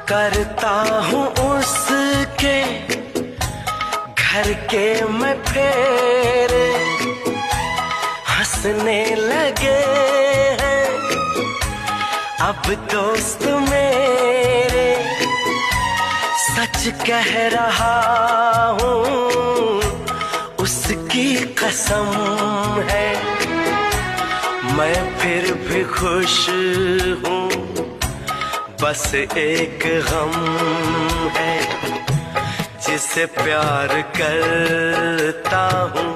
करता हूँ उसके घर के मैं फेरे, हंसने लगे हैं अब दोस्त मेरे। सच कह रहा हूँ उसकी कसम है, मैं फिर भी खुश हूँ, बस एक गम है। जिसे प्यार करता हूँ